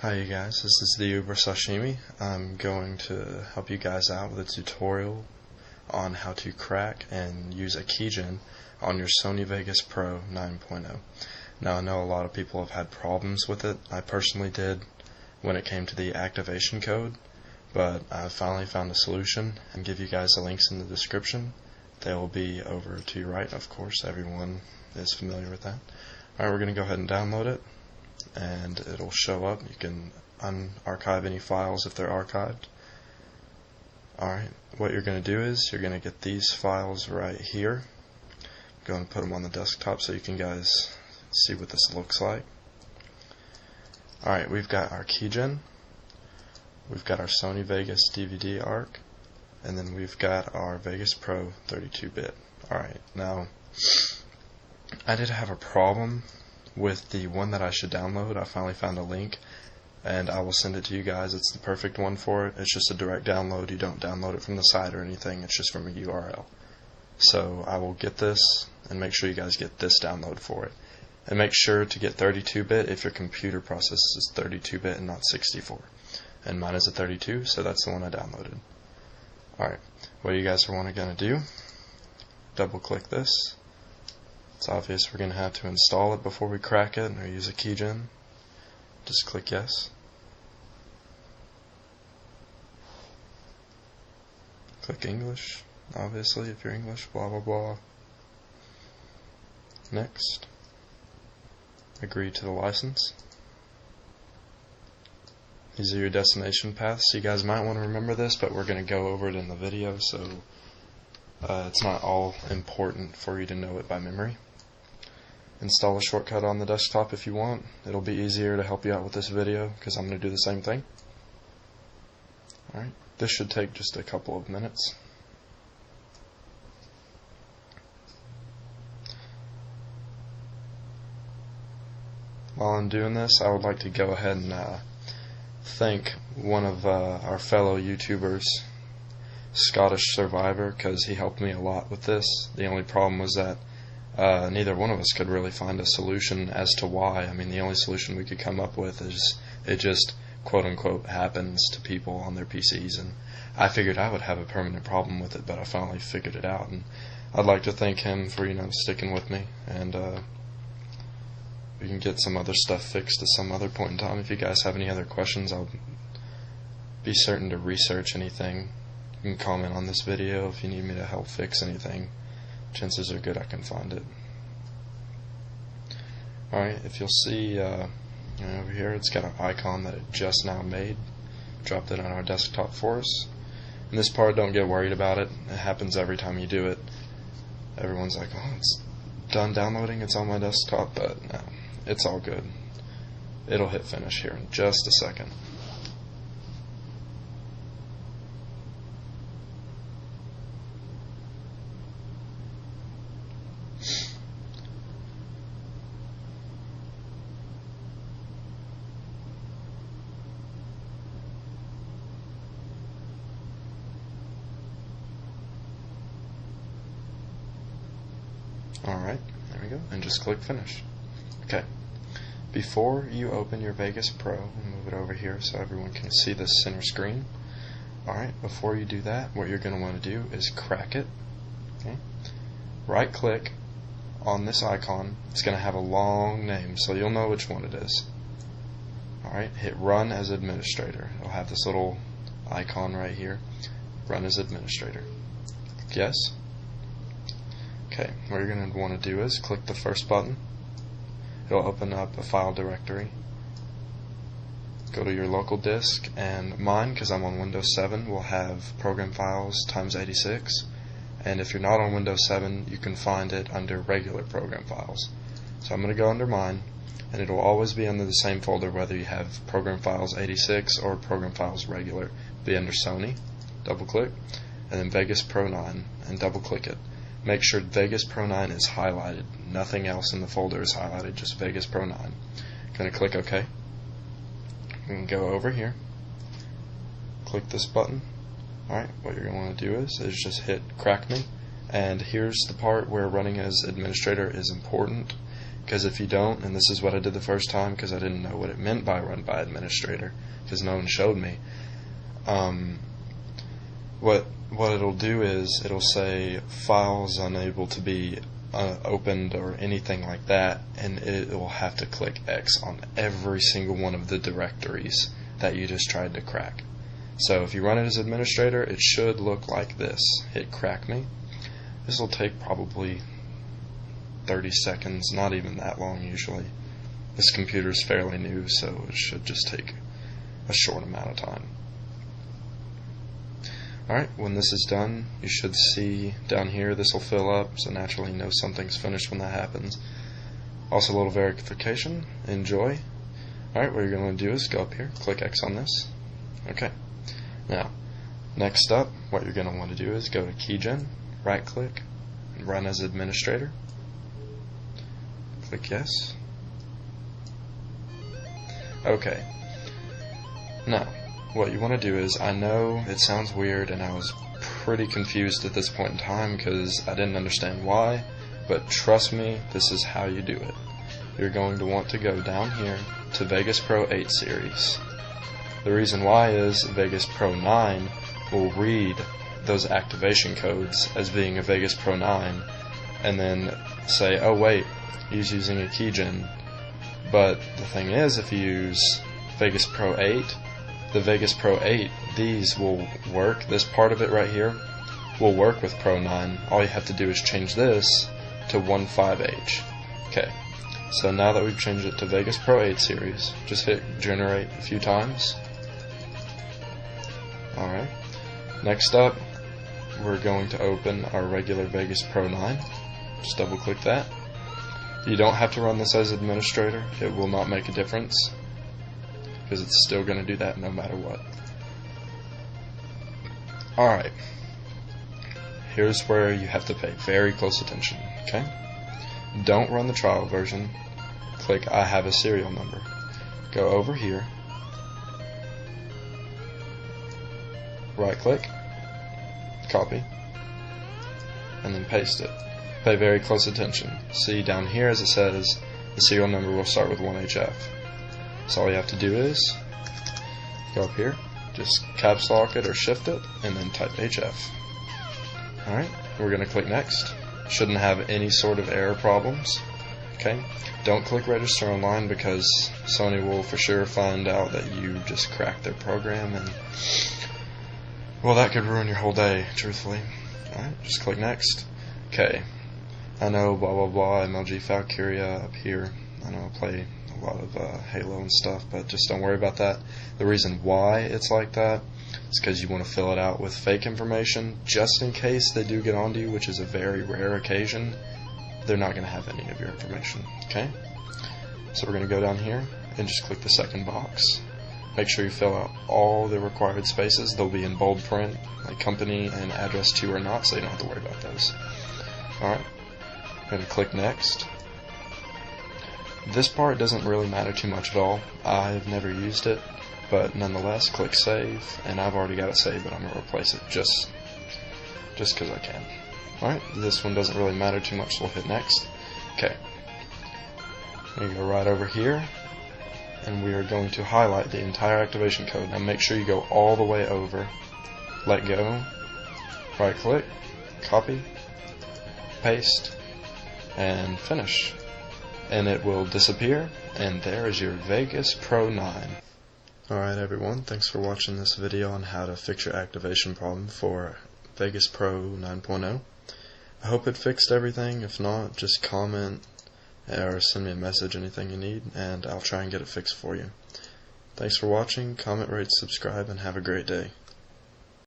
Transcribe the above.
Hi you guys, this is the Uber Sashimi. I'm going to help you guys out with a tutorial on how to crack and use a keygen on your Sony Vegas Pro 9.0. Now I know a lot of people have had problems with it. I personally did when it came to the activation code, but I finally found a solution and give you guys the links in the description. They will be over to your right, of course, everyone is familiar with that. Alright, we're going to go ahead and download it, and it'll show up. You can unarchive any files if they're archived. Alright, what you're going to do is you're going to get these files right here. I'm going to put them on the desktop so you can guys see what this looks like. Alright, we've got our keygen, we've got our Sony Vegas DVD ARC, and then we've got our Vegas Pro 32-bit. Alright, now I did have a problem with the one that I should download. I finally found a link and I will send it to you guys. It's the perfect one for it. It's just a direct download. You don't download it from the site or anything. It's just from a URL. So I will get this and make sure you guys get this download for it. And make sure to get 32-bit if your computer processes 32-bit and not 64. And mine is a 32, so that's the one I downloaded. Alright, what you guys are going to do, double click this. It's obvious we're going to have to install it before we crack it or use a keygen. Just click yes. Click English, obviously if you're English, blah blah blah. Next. Agree to the license. These are your destination paths. You guys might want to remember this, but we're going to go over it in the video, so it's not all important for you to know it by memory. Install a shortcut on the desktop if you want. It'll be easier to help you out with this video because I'm going to do the same thing. Alright, this should take just a couple of minutes. While I'm doing this, I would like to go ahead and thank one of our fellow YouTubers, Scottish Survivor, because he helped me a lot with this. The only problem was that neither one of us could really find a solution as to why. I mean, the only solution we could come up with is it just quote-unquote happens to people on their PCs, and I figured I would have a permanent problem with it, but I finally figured it out, and I'd like to thank him for, sticking with me, and we can get some other stuff fixed at some other point in time. If you guys have any other questions, I'll be certain to research anything. You can comment on this video if you need me to help fix anything. Chances are good I can find it. Alright, if you'll see over here, it's got an icon that it just now made. Dropped it on our desktop for us. And this part, don't get worried about it. It happens every time you do it. Everyone's like, oh, it's done downloading, it's on my desktop, but no, it's all good. It'll hit finish here in just a second. Alright, there we go, and just click finish. Okay, before you open your Vegas Pro, I'll move it over here so everyone can see this center screen. Alright, before you do that, what you're going to want to do is crack it. Okay, right click on this icon. It's going to have a long name, so you'll know which one it is. Alright, hit run as administrator. It'll have this little icon right here. Run as administrator. Click yes. Okay, what you're going to want to do is click the first button. It'll open up a file directory. Go to your local disk, and mine, because I'm on Windows 7, will have program files times 86. And if you're not on Windows 7, you can find it under regular program files. So I'm going to go under mine, and it will always be under the same folder whether you have program files 86 or program files regular. Be under Sony, double click, and then Vegas Pro 9, and double click it. Make sure Vegas Pro 9 is highlighted. Nothing else in the folder is highlighted, just Vegas Pro 9. Going to click OK. You can go over here. Click this button. Alright, what you're going to want to do is just hit crack me. And here's the part where running as administrator is important. because if you don't, and this is what I did the first time because I didn't know what it meant by run by administrator because no one showed me, what it'll do is it'll say files unable to be opened or anything like that, and it will have to click X on every single one of the directories that you just tried to crack. So if you run it as administrator, it should look like this. Hit crack me. This will take probably 30 seconds, not even that long usually. This computer is fairly new, so it should just take a short amount of time. Alright, when this is done, you should see down here this will fill up, so naturally you know something's finished when that happens. Also a little verification. Enjoy. Alright, what you're going to do is go up here, click X on this. Okay. Now, next up, what you're going to want to do is go to Keygen, right click, and run as administrator. Click yes. Okay. Now, what you want to do is, I know it sounds weird and I was pretty confused at this point in time because I didn't understand why, but trust me, this is how you do it. You're going to want to go down here to Vegas Pro 8 series. The reason why is Vegas Pro 9 will read those activation codes as being a Vegas Pro 9 and then say, oh wait, he's using a Keygen. But the thing is, if you use Vegas Pro 8, the Vegas Pro 8, these will work. This part of it right here will work with Pro 9. All you have to do is change this to 15H. Okay, so now that we've changed it to Vegas Pro 8 series, just hit generate a few times. Alright, next up, we're going to open our regular Vegas Pro 9. Just double click that. You don't have to run this as administrator. It will not make a difference, because it's still going to do that no matter what. Alright, here's where you have to pay very close attention, okay? Don't run the trial version. Click I have a serial number. Go over here, right click, copy, and then paste it. Pay very close attention. See down here as it says the serial number will start with 1HF. So all you have to do is go up here, just caps lock it or shift it, and then type HF. Alright, we're going to click next. Shouldn't have any sort of error problems. Okay, don't click register online because Sony will for sure find out that you just cracked their program, and well, that could ruin your whole day, truthfully. Alright, just click next. Okay, I know blah blah blah, MLG Valkyria up here. I know I play a lot of Halo and stuff, but just don't worry about that. The reason why it's like that is because you want to fill it out with fake information, just in case they do get onto you, which is a very rare occasion. They're not going to have any of your information. Okay? So we're going to go down here and just click the second box. Make sure you fill out all the required spaces. They'll be in bold print, like company and address to or not, so you don't have to worry about those. Alright, I'm going to click next. This part doesn't really matter too much at all. I've never used it, but nonetheless, click save, and I've already got it saved, but I'm going to replace it just because I can. Alright, this one doesn't really matter too much, so we'll hit next. Okay, we go right over here, and we are going to highlight the entire activation code. Now make sure you go all the way over, let go, right click, copy, paste, and finish. And it will disappear, and there is your Vegas Pro 9. Alright everyone, thanks for watching this video on how to fix your activation problem for Vegas Pro 9.0. I hope it fixed everything. If not, just comment or send me a message, anything you need, and I'll try and get it fixed for you. Thanks for watching, comment, rate, subscribe, and have a great day.